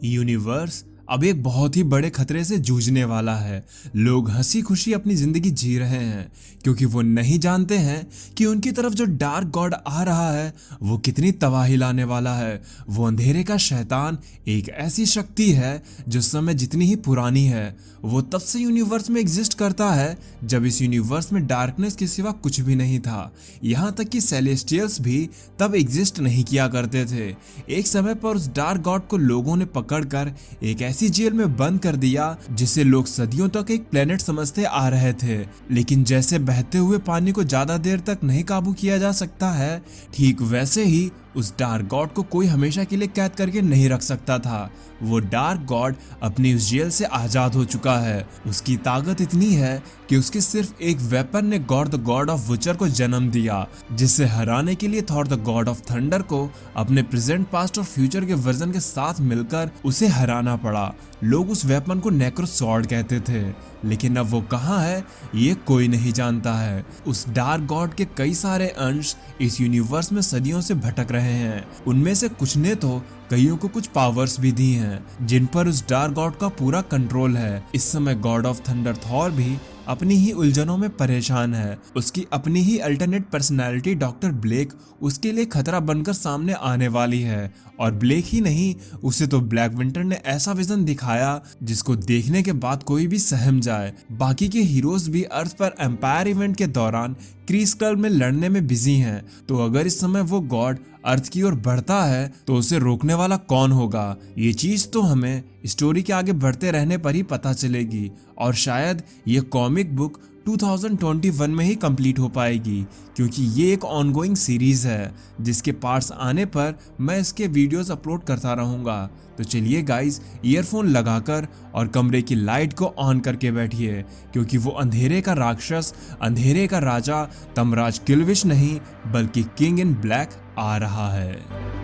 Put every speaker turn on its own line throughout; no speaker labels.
Universe अब एक बहुत ही बड़े खतरे से जूझने वाला है। लोग हंसी खुशी अपनी जिंदगी जी रहे हैं क्योंकि वो नहीं जानते हैं कि उनकी तरफ जो डार्क गॉड आ रहा है वो कितनी तबाही लाने वाला है। वो अंधेरे का शैतान एक ऐसी शक्ति है जो समय जितनी ही पुरानी है, वो तब से यूनिवर्स में एग्जिस्ट करता है जब इस यूनिवर्स में डार्कनेस के सिवा कुछ भी नहीं था। यहाँ तक कि सेलेस्टियल्स भी तब एग्जिस्ट नहीं किया करते थे। एक समय पर उस डार्क गॉड को लोगों ने पकड़कर एक ऐसी जेल में बंद कर दिया जिसे लोग सदियों तक एक प्लेनेट समझते आ रहे थे। लेकिन जैसे बहते हुए पानी को ज्यादा देर तक नहीं काबू किया जा सकता है, ठीक वैसे ही उस डार्क गॉड को कोई हमेशा के लिए कैद करके नहीं रख सकता था। वो डार्क गॉड अपनी उस जेल से आजाद हो चुका है। उसकी ताकत इतनी है कि उसके सिर्फ एक वेपन ने गॉड द गॉड ऑफ विचर को जन्म दिया, जिसे हराने के लिए Thor the god of thunder को अपने प्रेजेंट, पास्ट और फ्यूचर के वर्जन के साथ मिलकर उसे हराना पड़ा। लोग उस वेपन को नेक्रो सॉर्ड कहते थे, लेकिन अब वो कहाँ है ये कोई नहीं जानता है। उस डार्क गॉड के कई सारे अंश इस यूनिवर्स में सदियों से भटक रहे हैं। उनमें से कुछ ने तो कईयों को कुछ पावर्स भी दी हैं जिन पर उस डार्क गॉड का पूरा कंट्रोल है। इस समय गॉड ऑफ थंडर थॉर भी अपनी ही उलझनों में परेशान है। उसकी अपनी ही अल्टरनेट पर्सनालिटी डॉक्टर ब्लेक उसके लिए खतरा बनकर सामने आने वाली है। और ब्लेक ही नहीं, उसे तो ब्लैक विंटर ने ऐसा विजन दिखाया जिसको देखने के बाद कोई भी सहम जाए। बाकी के हीरोज भी अर्थ पर एम्पायर इवेंट के दौरान क्रीस्कल में लड़ने में बिजी हैं। तो अगर इस समय वो गॉड अर्थ की ओर बढ़ता है तो उसे रोकने वाला कौन होगा? ये चीज तो हमें स्टोरी के आगे बढ़ते रहने पर ही पता चलेगी, और शायद ये कॉमिक बुक 2021 में ही कंप्लीट हो पाएगी, क्योंकि ये एक ऑनगोइंग सीरीज है जिसके पार्ट्स आने पर मैं इसके वीडियोस अपलोड करता रहूंगा। तो चलिए गाइस, ईयरफोन लगाकर और कमरे की लाइट को ऑन करके बैठिए, क्योंकि वो अंधेरे का राक्षस, अंधेरे का राजा तमराज किल्विश नहीं बल्कि किंग इन ब्लैक आ रहा है।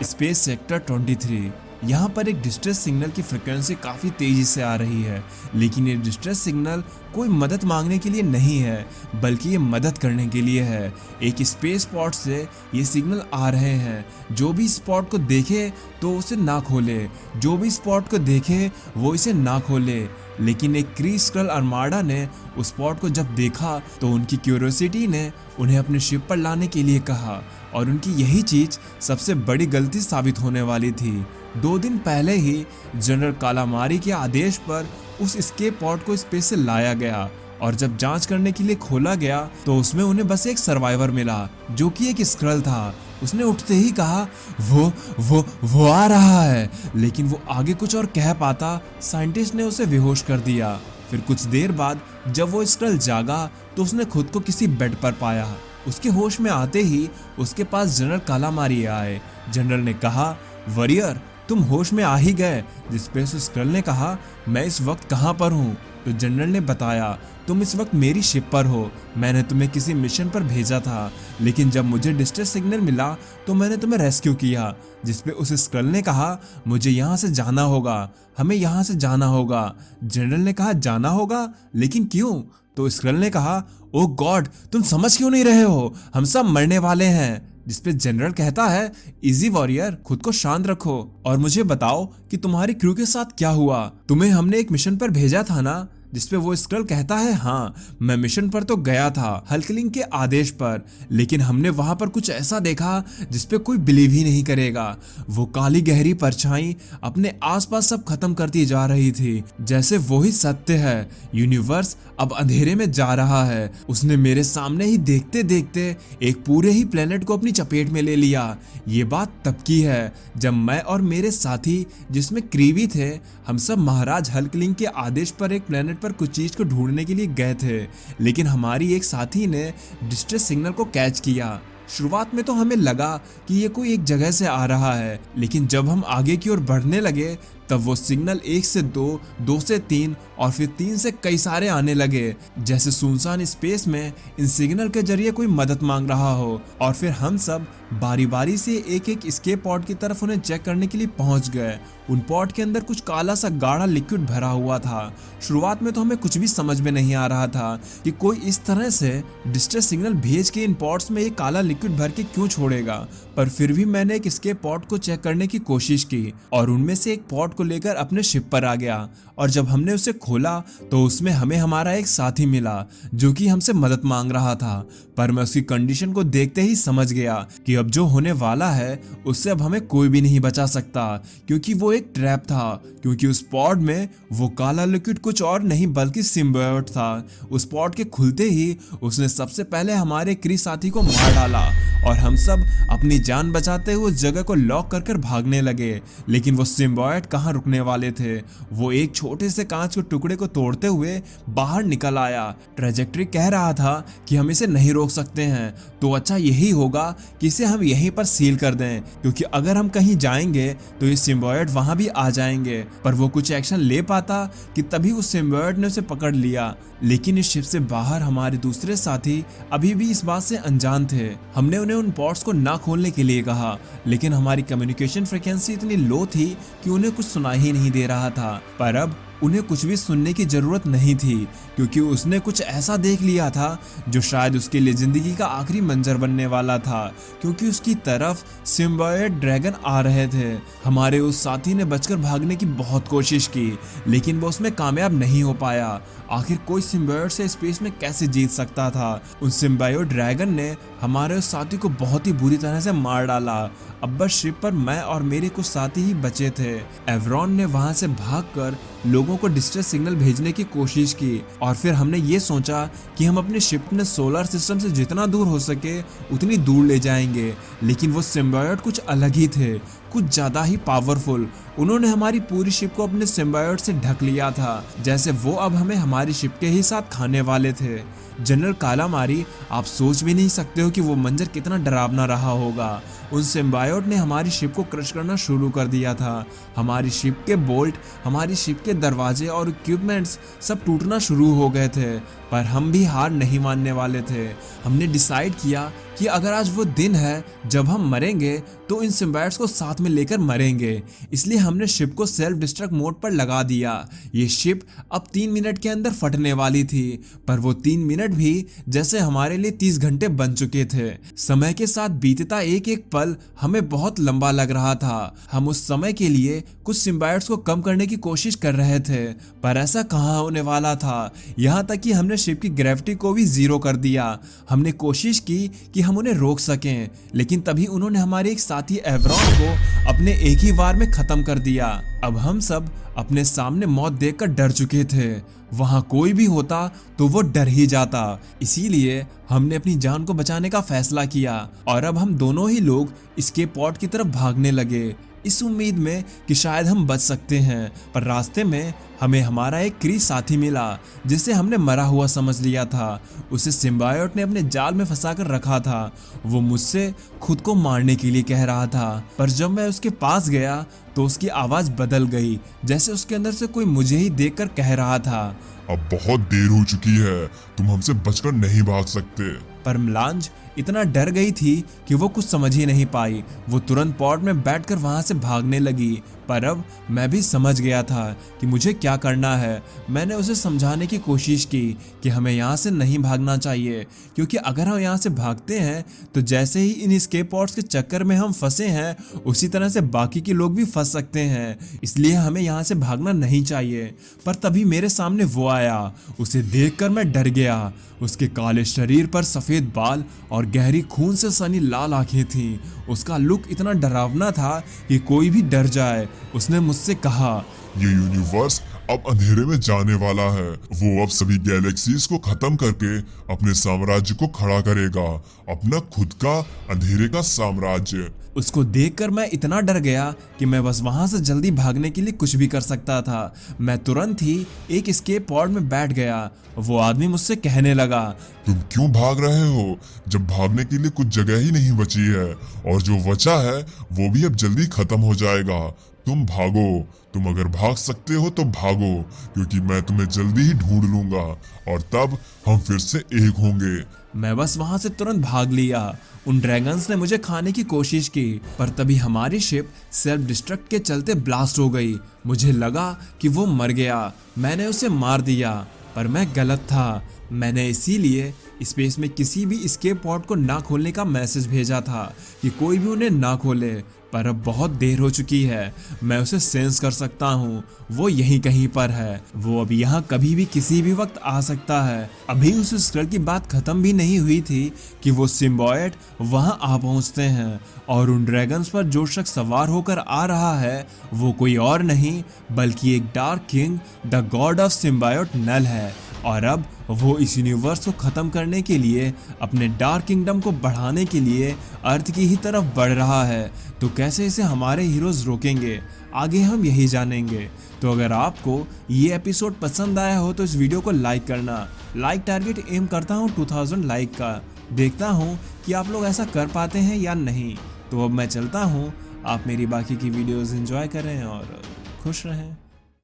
Space sector 23। यहाँ पर एक डिस्ट्रेस सिग्नल की फ्रिक्वेंसी काफ़ी तेज़ी से आ रही है, लेकिन ये डिस्ट्रेस सिग्नल कोई मदद मांगने के लिए नहीं है बल्कि ये मदद करने के लिए है। एक स्पेस स्पॉट से ये सिग्नल आ रहे हैं। जो भी स्पॉट को देखे तो उसे ना खोले, जो भी स्पॉट को देखे वो इसे ना खोले। लेकिन एक क्रीस्कल आर्माडा ने उस स्पॉट को जब देखा तो उनकी क्यूरियोसिटी ने उन्हें अपने शिप पर लाने के लिए कहा, और उनकी यही चीज सबसे बड़ी गलती साबित होने वाली थी। 2 दिन पहले ही जनरल कालामारी के आदेश पर उस एस्केप पॉड को स्पेस से लाया गया, और जब जांच करने के लिए खोला गया तो उसमें उन्हें बस एक सर्वाइवर मिला जो कि एक स्क्रल था। उसने उठते ही कहा वो आ रहा है, लेकिन वो आगे कुछ और कह पाता साइंटिस्ट ने उसे बेहोश कर दिया। फिर कुछ देर बाद जब वो स्क्रल जागा तो उसने खुद को किसी बेड पर पाया। उसके होश में आते ही उसके पास जनरल कालामारी आए। जनरल ने कहा, वॉरियर तुम होश में आ ही गए। जिस पे उस स्क्रल ने कहा, मैं इस वक्त कहाँ पर हूँ? तो जनरल ने बताया, तुम इस वक्त मेरी शिप पर हो। मैंने तुम्हें किसी मिशन पर भेजा था, लेकिन जब मुझे डिस्ट्रेस सिग्नल मिला तो मैंने तुम्हें रेस्क्यू किया। जिस पे उस स्क्रल ने कहा, मुझे यहाँ से जाना होगा, हमें यहाँ से जाना होगा। जनरल ने कहा, जाना होगा? लेकिन क्यों? तो स्क्रल ने कहा, ओ गॉड तुम समझ क्यों नहीं रहे हो, हम सब मरने वाले हैं। जिस पे जनरल कहता है, इजी वॉरियर, खुद को शांत रखो और मुझे बताओ कि तुम्हारी क्रू के साथ क्या हुआ। तुम्हें हमने एक मिशन पर भेजा था ना? जिसपे वो स्क्रल कहता है, हाँ मैं मिशन पर तो गया था हल्कलिंग के आदेश पर, लेकिन हमने वहां पर कुछ ऐसा देखा जिसपे कोई बिलीव ही नहीं करेगा। वो काली गहरी परछाई अपने आसपास सब खत्म करती जा रही थी, जैसे वो ही सत्य है। यूनिवर्स अब अंधेरे में जा रहा है। उसने मेरे सामने ही देखते देखते एक पूरे ही प्लेनेट को अपनी चपेट में ले लिया। ये बात तब की है जब मैं और मेरे साथी, जिसमें क्रीवी थे, हम सब महाराज हल्कलिंग के आदेश पर एक प्लेनेट पर कुछ चीज को ढूंढने के लिए गए थे, लेकिन हमारी एक साथी ने डिस्ट्रेस सिग्नल को कैच किया। शुरुआत में तो हमें लगा कि ये कोई एक जगह से आ रहा है, लेकिन जब हम आगे की ओर बढ़ने लगे तब वो सिग्नल 1 से 2, 2 से 3 और फिर 3 से कई सारे आने लगे, जैसे सुनसान स्पेस में इन सिग्नल के जरिए कोई मदद मांग रहा हो। और फिर हम सब बारी बारी से एक एक एस्केप पॉड की तरफ उन्हें चेक करने के लिए पहुंच गए। उन पॉड के अंदर कुछ काला सा गाढ़ा लिक्विड भरा हुआ था। शुरुआत में तो हमें कुछ भी समझ में नहीं आ रहा था कि कोई इस तरह से डिस्ट्रेस सिग्नल भेज के इन पॉड्स में ये काला लिक्विड भर के क्यों छोड़ेगा, पर फिर भी मैंने एक एस्केप पॉड को चेक करने की कोशिश की और उनमें से एक पॉड को लेकर अपने शिप पर आ गया। और जब हमने उसे खोला तो उसमें हमें हमारा एक साथी मिला जो कि हमसे मदद मांग रहा था, पर मैं उसकी कंडीशन को देखते ही समझ गया कि अब जो होने वाला है उससे अब हमें कोई भी नहीं बचा सकता, क्योंकि वो एक ट्रैप था। क्योंकि उस पॉड में वो काला लिक्विड कुछ और नहीं बल्कि सिम्बायोट था। उस पॉड के खुलते ही उसने सबसे पहले हमारे क्री साथी को मार डाला और हम सब अपनी जान बचाते हुए उस जगह को लॉक कर भागने लगे। लेकिन वो सिम्बायोट कहाँ रुकने वाले थे, वो एक छोटे से कांच के टुकड़े को तोड़ते हुए बाहर निकल आया। ट्रेजेक्ट्री कह रहा था कि हम इसे नहीं रोक सकते हैं, तो अच्छा यही होगा कि इसे हम यहीं पर सील कर दें, क्योंकि अगर हम कहीं जाएंगे तो ये सिम्बायोट वहां भी आ जाएंगे। पर वो कुछ एक्शन ले पाता कि तभी उस सिम्बायोट ने उसे पकड़ लिया। लेकिन इस शिप से बाहर हमारे दूसरे साथी अभी भी इस बात से अनजान थे। हमने उन्हें उन पॉड्स को ना खोलने के लिए कहा, लेकिन हमारी कम्युनिकेशन फ्रीक्वेंसी इतनी लो थी कि उन्हें कुछ सुनाई ही नहीं दे रहा था। पर अब उन्हें कुछ भी सुनने की जरूरत नहीं थी, क्योंकि उसने कुछ ऐसा देख लिया था जो शायद उसके लिए जिंदगी का आखिरी मंजर बनने वाला था, क्योंकि उसकी तरफ सिम्बायोट ड्रैगन आ रहे थे। हमारे उस साथी ने बचकर भागने की बहुत कोशिश की, लेकिन वो उसमें कामयाब नहीं हो पाया। आखिर कोई सिम्बायोट से स्पेस में कैसे जीत सकता था। उन सिम्बायोट ड्रैगन ने हमारे उस साथी को बहुत ही बुरी तरह से मार डाला। अब बस शिप पर मैं और मेरे कुछ साथी ही बचे थे। एवरॉन ने वहां से भागकर लोगों को डिस्ट्रेस सिग्नल भेजने की कोशिश की और फिर हमने ये सोचा कि हम अपने शिप में सोलर सिस्टम से जितना दूर हो सके उतनी दूर ले जाएंगे। लेकिन वो सिम्बायोट कुछ अलग ही थे, कुछ ज्यादा ही पावरफुल। उन्होंने हमारी पूरी शिप को अपने सिम्बायोट से ढक लिया था, जैसे वो अब हमें हमारी शिप के ही साथ खाने वाले थे। जनरल कालामारी, आप सोच भी नहीं सकते हो कि वो मंजर कितना डरावना रहा होगा। उन सिम्बायोट ने हमारी शिप को क्रश करना शुरू कर दिया था। हमारी शिप के बोल्ट, हमारी शिप के दरवाजे और इक्विपमेंट्स सब टूटना शुरू हो गए थे, पर हम भी हार नहीं मानने वाले थे। हमने डिसाइड किया कि अगर आज वो दिन है जब हम मरेंगे तो इन सिम्बायोट्स को साथ में लेकर मरेंगे। इसलिए हमने शिप को सेल्फ डिस्ट्रक्ट मोड पर लगा दिया। ये शिप अब 3 मिनट के अंदर फटने वाली थी, पर वो 3 मिनट भी जैसे हमारे लिए 30 घंटे बन चुके थे। समय के साथ बीतता एक एक पल हमें बहुत लंबा लग रहा था। हम उस समय के लिए कुछ सिम्बायोट्स को कम करने की कोशिश कर रहे थे, पर ऐसा कहाँ होने वाला था। यहाँ तक कि हमने शिप की ग्रेविटी को भी जीरो कर दिया। हमने कोशिश की कि हम उन्हें रोक सकें, लेकिन तभी उन्होंने हमारे एक साथी एवरॉन को अपने एक ही वार में खत्म कर दिया। अब हम सब अपने सामने मौत देखकर डर चुके थे। वहां कोई भी होता तो वो डर ही जाता। इसीलिए हमने अपनी जान को बचाने का फैसला किया और अब हम दोनों ही लोग एस्केप पॉड की तरफ भागने लगे, इस उम्मीद में कि शायद हम बच सकते हैं। पर रास्ते में हमें हमारा एक क्री साथी मिला जिसे हमने मरा हुआ समझ लिया था। उसे सिम्बायोट ने अपने जाल में फंसाकर रखा था। वो मुझसे खुद को मारने के लिए कह रहा था, पर जब मैं उसके पास गया तो उसकी आवाज बदल गई, जैसे उसके अंदर से कोई मुझे ही देखकर कह रहा था,
अब बहुत देर हो चुकी है, तुम हमसे बचकर नहीं भाग सकते।
पर मलांज इतना डर गई थी कि वो कुछ समझ ही नहीं पाई। वो तुरंत पॉड में बैठकर वहां से भागने लगी। पर अब मैं भी समझ गया था कि मुझे क्या करना है। मैंने उसे समझाने की कोशिश की कि हमें यहाँ से नहीं भागना चाहिए, क्योंकि अगर हम यहाँ से भागते हैं तो जैसे ही इन एस्केप पॉड्स के चक्कर में हम फंसे हैं, उसी तरह से बाकी के लोग भी फंस सकते हैं। इसलिए हमें यहाँ से भागना नहीं चाहिए। पर तभी मेरे सामने वो आया। उसे देखकर मैं डर गया। उसके काले शरीर पर सफेद बाल और गहरी खून से सनी लाल आंखें थीं। उसका लुक इतना डरावना था कि कोई भी डर जाए। उसने मुझसे कहा,
ये यूनिवर्स अब अंधेरे में जाने वाला है। वो अब सभी गैलेक्सीज को खत्म करके अपने साम्राज्य को खड़ा करेगा, अपना खुद का अंधेरे का साम्राज्य।
उसको देखकर मैं इतना डर गया कि मैं बस वहां से जल्दी भागने के लिए कुछ भी कर सकता था। मैं तुरंत ही एक एस्केप पॉड में बैठ गया। वो आदमी मुझसे कहने लगा,
तुम क्यों भाग रहे हो जब भागने के लिए कुछ जगह ही नहीं बची है, और जो बचा है वो भी अब जल्दी खत्म हो जाएगा। तुम भागो। तुम अगर भाग सकते हो तो भागो, क्योंकि मैं तुम्हें जल्दी ही ढूंढ लूंगा और तब हम फिर से एक होंगे।
मैं बस वहां से तुरंत भाग लिया। उन ड्रैगन्स ने मुझे खाने की कोशिश की, पर तभी हमारी शिप सेल्फ डिस्ट्रक्ट के चलते ब्लास्ट हो गई। मुझे लगा कि वो मर गया। मैंने उसे मार दिया, पर मैं गलत था। मैंने इसीलिए स्पेस में किसी भी एस्केप पॉड को ना खोलने का मैसेज भेजा था कि कोई भी उन्हें ना खोले, पर अब बहुत देर हो चुकी है। मैं उसे सेंस कर सकता हूँ, वो यहीं कहीं पर है। वो अब यहाँ कभी भी किसी भी वक्त आ सकता है। अभी उस स्क्रल की बात खत्म भी नहीं हुई थी कि वो सिम्बायोट वहाँ आ पहुँचते हैं, और उन ड्रैगन्स पर जो शख्स सवार होकर आ रहा है वो कोई और नहीं बल्कि एक dark king, the god of symbiote Knull है। और अब वो इस यूनिवर्स को ख़त्म करने के लिए, अपने डार्क किंगडम को बढ़ाने के लिए अर्थ की ही तरफ बढ़ रहा है। तो कैसे इसे हमारे हीरोज रोकेंगे, आगे हम यही जानेंगे। तो अगर आपको ये एपिसोड पसंद आया हो तो इस वीडियो को लाइक करना। लाइक टारगेट एम करता हूँ 2000 लाइक का। देखता हूँ कि आप लोग ऐसा कर पाते हैं या नहीं। तो अब मैं चलता हूँ, आप मेरी बाकी की वीडियोज़ एंजॉय करें और खुश रहें।